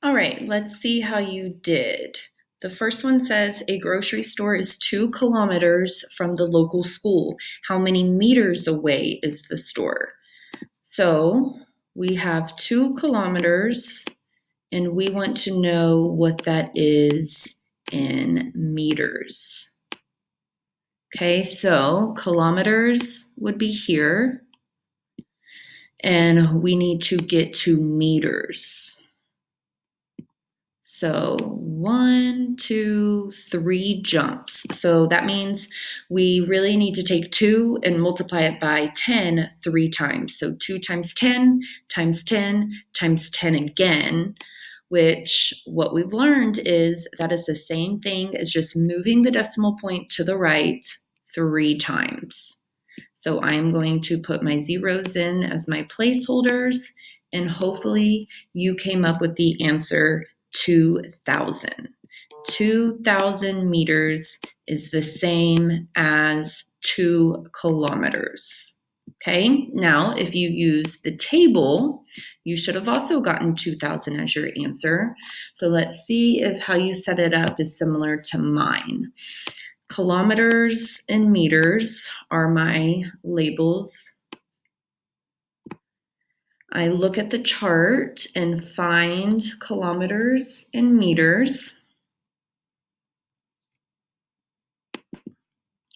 All right, let's see how you did. The first one says a grocery store is 2 kilometers from the local school. How many meters away is the store? So we have 2 kilometers, and we want to know what that is in meters. Okay, so kilometers would be here, and we need to get to meters. So 1, 2, 3 jumps. So that means we really need to take 2 and multiply it by 10 3 times. So 2 times 10 times 10 times 10 again, which what we've learned is that is the same thing as just moving the decimal point to the right 3 times. So I'm going to put my zeros in as my placeholders, and hopefully you came up with the answer 2,000. 2,000 meters is the same as 2 kilometers. Okay, now if you use the table, you should have also gotten 2,000 as your answer. So let's see if how you set it up is similar to mine. Kilometers and meters are my labels. I look at the chart and find kilometers and meters,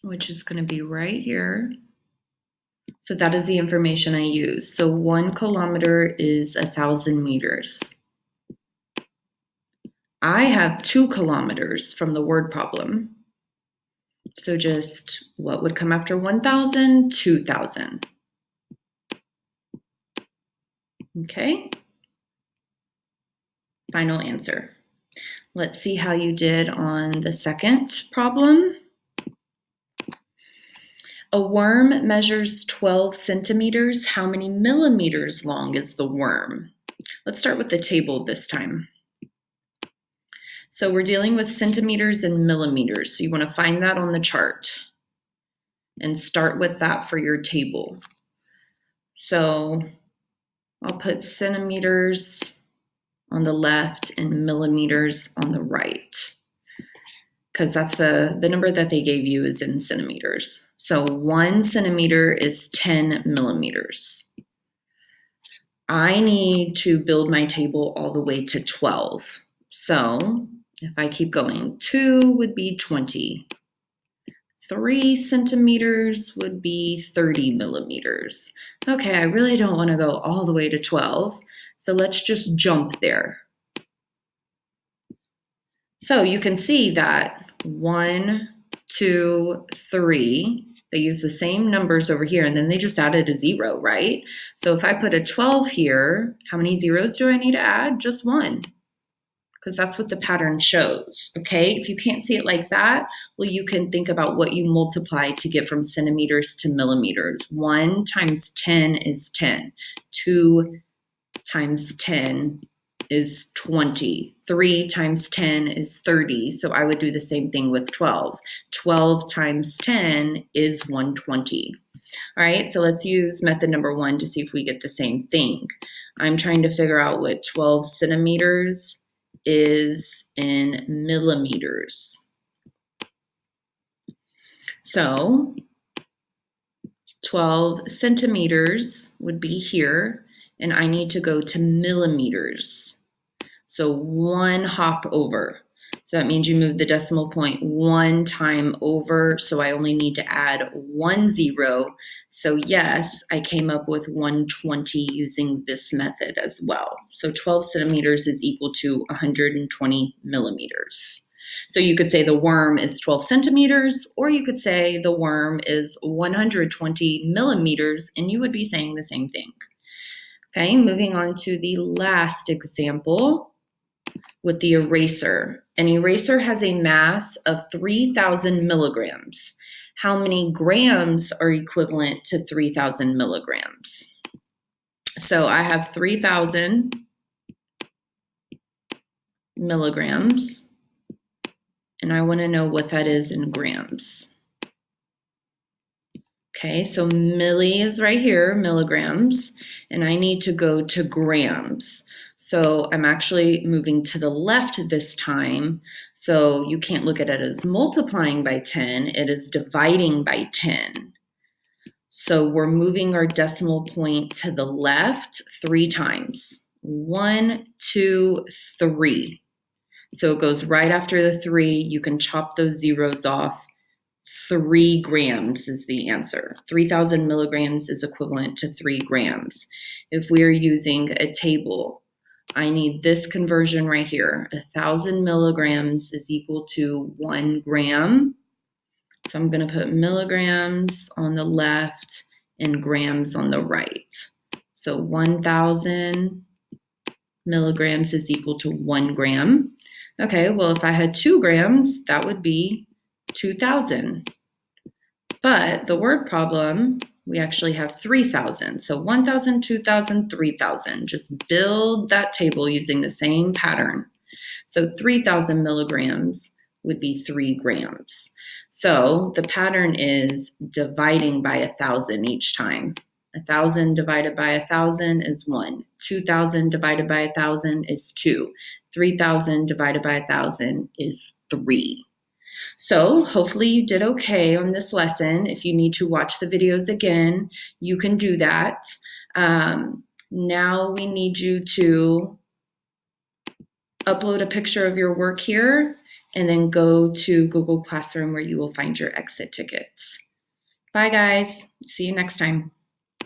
which is going to be right here. So that is the information I use. So 1 kilometer is 1,000 meters. I have 2 kilometers from the word problem. So just what would come after 1,000? 2,000. Okay. Final answer. Let's see how you did on the second problem. A worm measures 12 centimeters. How many millimeters long is the worm? Let's start with the table this time. So we're dealing with centimeters and millimeters. So you want to find that on the chart and start with that for your table. So I'll put centimeters on the left and millimeters on the right, because that's the number that they gave you is in centimeters. So 1 centimeter is 10 millimeters. I need to build my table all the way to 12. So if I keep going, 2 would be 20. 3 centimeters would be 30 millimeters. Okay, I really don't want to go all the way to 12, so let's just jump there. So you can see that 1, 2, 3, they use the same numbers over here, and then they just added a 0, right? So if I put a 12 here, how many zeros do I need to add? Just 1. Because that's what the pattern shows, okay? If you can't see it like that, well, you can think about what you multiply to get from centimeters to millimeters. 1 times 10 is 10. 2 times 10 is 20. 3 times 10 is 30. So I would do the same thing with 12. 12 times 10 is 120. All right, so let's use method number 1 to see if we get the same thing. I'm trying to figure out what 12 centimeters is in millimeters. So 12 centimeters would be here, and I need to go to millimeters. So 1 hop over. So that means you move the decimal point 1 time over, so I only need to add 1 0. So yes, I came up with 120 using this method as well. So 12 centimeters is equal to 120 millimeters. So you could say the worm is 12 centimeters, or you could say the worm is 120 millimeters, and you would be saying the same thing. Okay, moving on to the last example with the eraser. An eraser has a mass of 3,000 milligrams. How many grams are equivalent to 3,000 milligrams? So I have 3,000 milligrams, and I want to know what that is in grams. Okay, so milli is right here, milligrams, and I need to go to grams. So I'm actually moving to the left this time. So you can't look at it as multiplying by 10, it is dividing by 10. So we're moving our decimal point to the left 3 times. 1, 2, 3. So it goes right after the 3. You can chop those zeros off. 3 grams is the answer. 3,000 milligrams is equivalent to 3 grams. If we're using a table, I need this conversion right here. 1,000 milligrams is equal to 1 gram. So I'm going to put milligrams on the left and grams on the right. So 1,000 milligrams is equal to 1 gram. Okay, well, if I had 2 grams, that would be 2,000. But the word problem, we actually have 3,000. So 1,000, 2,000, 3,000. Just build that table using the same pattern. So 3,000 milligrams would be 3 grams. So the pattern is dividing by 1,000 each time. 1,000 divided by 1,000 is 1. 2,000 divided by 1,000 is 2. 3,000 divided by 1,000 is 3. So hopefully you did okay on this lesson. If you need to watch the videos again, you can do that. Now we need you to upload a picture of your work here and then go to Google Classroom where you will find your exit tickets. Bye guys, see you next time.